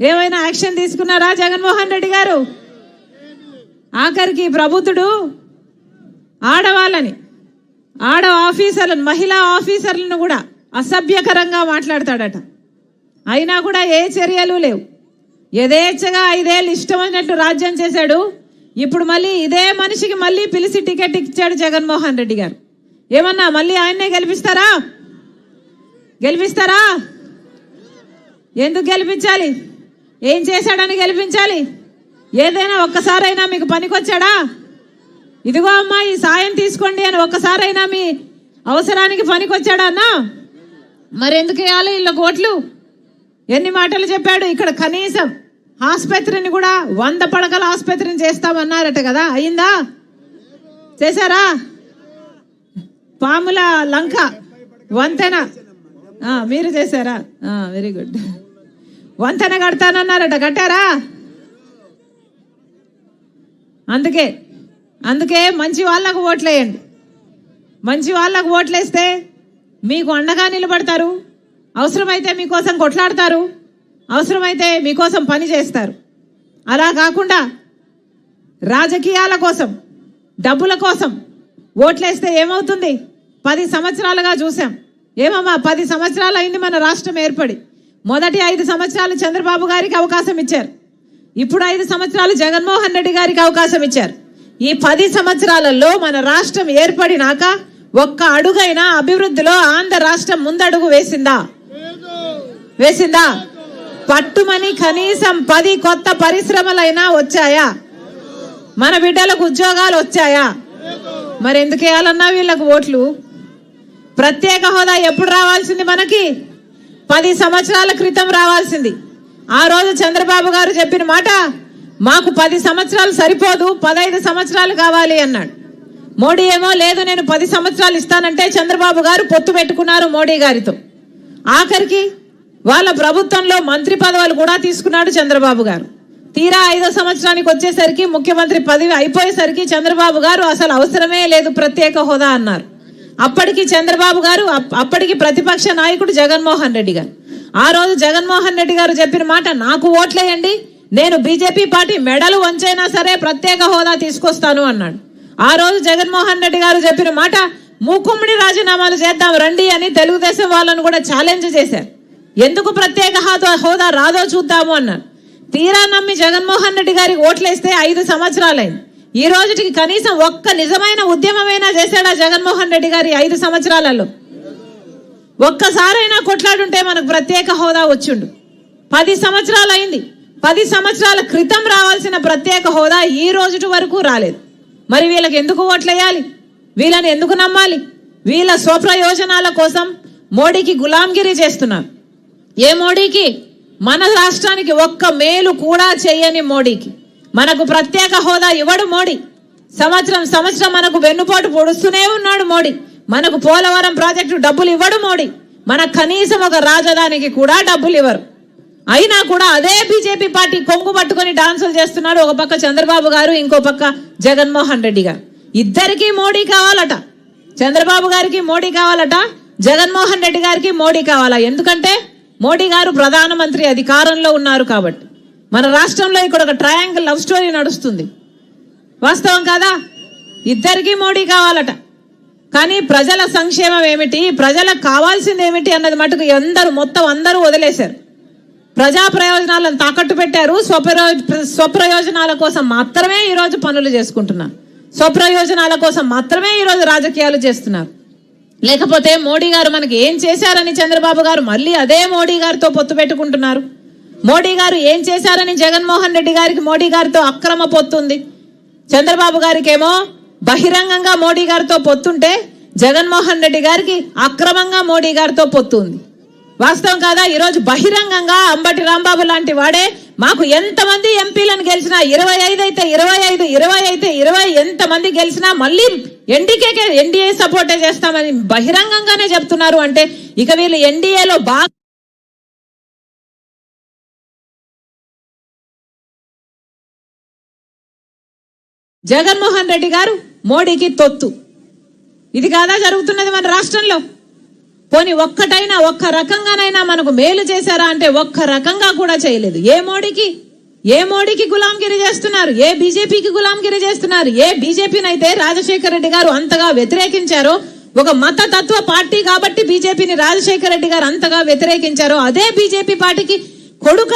ఏమైనా యాక్షన్ తీసుకున్నారా జగన్మోహన్ రెడ్డి గారు? ఆఖరికి ప్రభుత్వుడు ఆడవాళ్ళని, ఆడ ఆఫీసర్లను, మహిళా ఆఫీసర్లను కూడా అసభ్యకరంగా మాట్లాడతాడట. అయినా కూడా ఏ చర్యలు లేవు. యథేచ్ఛగా 5 ఏళ్ళు ఇష్టమైనట్టు రాజ్యం చేశాడు. ఇప్పుడు మళ్ళీ ఇదే మనిషికి మళ్ళీ పిలిచి టికెట్ ఇచ్చాడు జగన్మోహన్ రెడ్డి గారు. ఏమన్నా మళ్ళీ ఆయన్నే గెలిపిస్తారా? గెలిపిస్తారా? ఎందుకు గెలిపించాలి? ఏం చేశాడని గెలిపించాలి? ఏదైనా ఒక్కసారైనా మీకు పనికొచ్చాడా? ఇదిగో అమ్మా ఈ సాయం తీసుకోండి అని ఒక్కసారైనా మీ అవసరానికి పనికొచ్చాడా అన్నా? మరి ఎందుకు వేయాలి వీళ్ళకి ఓట్లు? ఎన్ని మాటలు చెప్పాడు. ఇక్కడ కనీసం ఆసుపత్రిని కూడా 100 పడకల ఆసుపత్రిని చేస్తామన్నారట కదా, అయిందా? చేశారా? పాముల లంక వంతెన మీరు చేశారా? Very good. వంతెన కడతానన్నారట, కట్టారా? అందుకే మంచి వాళ్ళకు ఓట్లేయండి. మంచి వాళ్ళకు ఓట్లేస్తే మీకు అండగా నిలబడతారు. అవసరమైతే మీకోసం కొట్లాడతారు, అవసరమైతే మీకోసం పని చేస్తారు. అలా కాకుండా రాజకీయాల కోసం, డబ్బుల కోసం ఓట్లేస్తే ఏమవుతుంది? 10 సంవత్సరాలుగా చూసాం. ఏమమ్మా 10 సంవత్సరాలు అయింది మన రాష్ట్రం ఏర్పడి. మొదటి 5 సంవత్సరాలు చంద్రబాబు గారికి అవకాశం ఇచ్చారు. ఇప్పుడు 5 సంవత్సరాలు జగన్మోహన్ రెడ్డి గారికి అవకాశం ఇచ్చారు. ఈ 10 సంవత్సరాలలో మన రాష్ట్రం ఏర్పడినాక ఒక్క అడుగైనా అభివృద్ధిలో ఆంధ్ర రాష్ట్రం ముందడుగు వేసిందా? పట్టుమని కనీసం 10 కొత్త పరిశ్రమలైనా వచ్చాయా? మన బిడ్డలకు ఉద్యోగాలు వచ్చాయా? మరి ఎందుకు వేయాలన్నా వీళ్ళకు ఓట్లు? ప్రత్యేక హోదా ఎప్పుడు రావాల్సింది? మనకి 10 సంవత్సరాల క్రితం రావాల్సింది. ఆ రోజు చంద్రబాబు గారు చెప్పిన మాట, మాకు 10 సంవత్సరాలు సరిపోదు, 15 సంవత్సరాలు కావాలి అన్నాడు. మోడీ ఏమో లేదు నేను 10 సంవత్సరాలు ఇస్తానంటే చంద్రబాబు గారు పొత్తు పెట్టుకున్నారు మోడీ గారితో. ఆఖరికి వాళ్ళ ప్రభుత్వంలో మంత్రి పదవులు కూడా తీసుకున్నాడు చంద్రబాబు గారు. తీరా 5వ సంవత్సరానికి వచ్చేసరికి, ముఖ్యమంత్రి పదవి అయిపోయేసరికి చంద్రబాబు గారు అసలు అవసరమే లేదు ప్రత్యేక హోదా అన్నారు. అప్పటికి చంద్రబాబు గారు, అప్పటికి ప్రతిపక్ష నాయకుడు జగన్మోహన్ రెడ్డి గారు, ఆ రోజు జగన్మోహన్ రెడ్డి గారు చెప్పిన మాట, నాకు ఓట్లేయండి, నేను బీజేపీ పార్టీ మెడలు వంచైనా సరే ప్రత్యేక హోదా తీసుకొస్తాను అన్నాడు. ఆ రోజు జగన్మోహన్ రెడ్డి గారు చెప్పిన మాట, మూకుమ్మడి రాజీనామాలు చేద్దాం రండి అని తెలుగుదేశం వాళ్ళను కూడా ఛాలెంజ్ చేశారు. ఎందుకు ప్రత్యేక హోదా రాదో చూద్దాము అన్నారు. తీరా నమ్మి జగన్మోహన్ రెడ్డి గారికి ఓట్లేస్తే 5 సంవత్సరాలైంది. ఈ రోజుకి కనీసం ఒక్క నిజమైన ఉద్యమమైనా చేశాడా జగన్మోహన్ రెడ్డి గారి 5 సంవత్సరాలలో? ఒక్కసారైనా కొట్లాడుంటే మనకు ప్రత్యేక హోదా వచ్చిండు. 10 సంవత్సరాలు అయింది. 10 సంవత్సరాల క్రితం రావాల్సిన ప్రత్యేక హోదా ఈ రోజు వరకు రాలేదు. మరి వీళ్ళకి ఎందుకు ఓట్లేయాలి? వీళ్ళని ఎందుకు నమ్మాలి? వీళ్ళ స్వప్రయోజనాల కోసం మోడీకి గులాంగిరి చేస్తున్నారు. ఏ మోడీకి? మన రాష్ట్రానికి ఒక్క మేలు కూడా చేయని మోడీకి. మనకు ప్రత్యేక హోదా ఇవ్వడు మోడీ. సంవత్సరం మనకు వెన్నుపోటు పొడుస్తూనే ఉన్నాడు మోడీ. మనకు పోలవరం ప్రాజెక్టు డబ్బులు ఇవ్వడు మోడీ. మనకు కనీసం ఒక రాజధానికి కూడా డబ్బులు ఇవ్వరు. అయినా కూడా అదే బీజేపీ పార్టీ కొంగు పట్టుకొని డాన్సులు చేస్తున్నాడు. ఒక పక్క చంద్రబాబు గారు, ఇంకో పక్క జగన్మోహన్ రెడ్డి గారు. ఇద్దరికి మోడీ కావాలట. చంద్రబాబు గారికి మోడీ కావాలట, జగన్మోహన్ రెడ్డి గారికి మోడీ కావాలా? ఎందుకంటే మోడీ గారు ప్రధానమంత్రి అధికారంలో ఉన్నారు కాబట్టి. మన రాష్ట్రంలో ఇక్కడ ఒక ట్రయాంగిల్ లవ్ స్టోరీ నడుస్తుంది. వాస్తవం కాదా? ఇద్దరికి మోడీ కావాలట. కానీ ప్రజల సంక్షేమం ఏమిటి, ప్రజలకు కావాల్సింది ఏమిటి అన్నది మటుకు అందరూ వదిలేశారు. ప్రజా ప్రయోజనాలను తాకట్టు పెట్టారు. స్వప్రయోజనాల కోసం మాత్రమే ఈరోజు పనులు చేసుకుంటున్నారు. స్వప్రయోజనాల కోసం మాత్రమే ఈరోజు రాజకీయాలు చేస్తున్నారు. లేకపోతే మోడీ గారు మనకి ఏం చేశారని చంద్రబాబు గారు మళ్ళీ అదే మోడీ గారితో పొత్తు పెట్టుకుంటున్నారు. మోడీ గారు ఏం చేశారని జగన్మోహన్ రెడ్డి గారికి మోడీ గారితో అక్రమ పొత్తుంది. చంద్రబాబు గారికి ఏమో బహిరంగంగా మోడీ గారితో పొత్తుంటే, జగన్మోహన్ రెడ్డి గారికి అక్రమంగా మోడీ గారితో పొత్తుంది. వాస్తవం కాదా? ఈరోజు బహిరంగంగా అంబటి రాంబాబు లాంటి వాడే మాకు ఎంతమంది ఎంపీలను గెలిచినా 25 అయితే 25, 20 అయితే 20, ఎంతమంది గెలిచినా మళ్ళీ ఎన్డీఏ సపోర్టే చేస్తామని బహిరంగంగానే చెప్తున్నారు. అంటే ఇక వీళ్ళు ఎన్డీఏలో బాగా జగన్మోహన్ రెడ్డి గారు మోడీకి తొత్తు. ఇది కాదా జరుగుతున్నది మన రాష్ట్రంలో? పోని ఒక్క రకంగానైనా మనకు మేలు చేశారా అంటే ఒక్క రకంగా కూడా చేయలేదు. ఏ మోడీకి గులాంగిరి చేస్తున్నారు, ఏ బీజేపీకి గులాంగిరి చేస్తున్నారు. ఏ బీజేపీనైతే రాజశేఖర రెడ్డి గారు అంతగా వ్యతిరేకించారో, ఒక మతతత్వ పార్టీ కాబట్టి బీజేపీని రాజశేఖర రెడ్డి గారు అంతగా వ్యతిరేకించారో, అదే బీజేపీ పార్టీకి కొడుక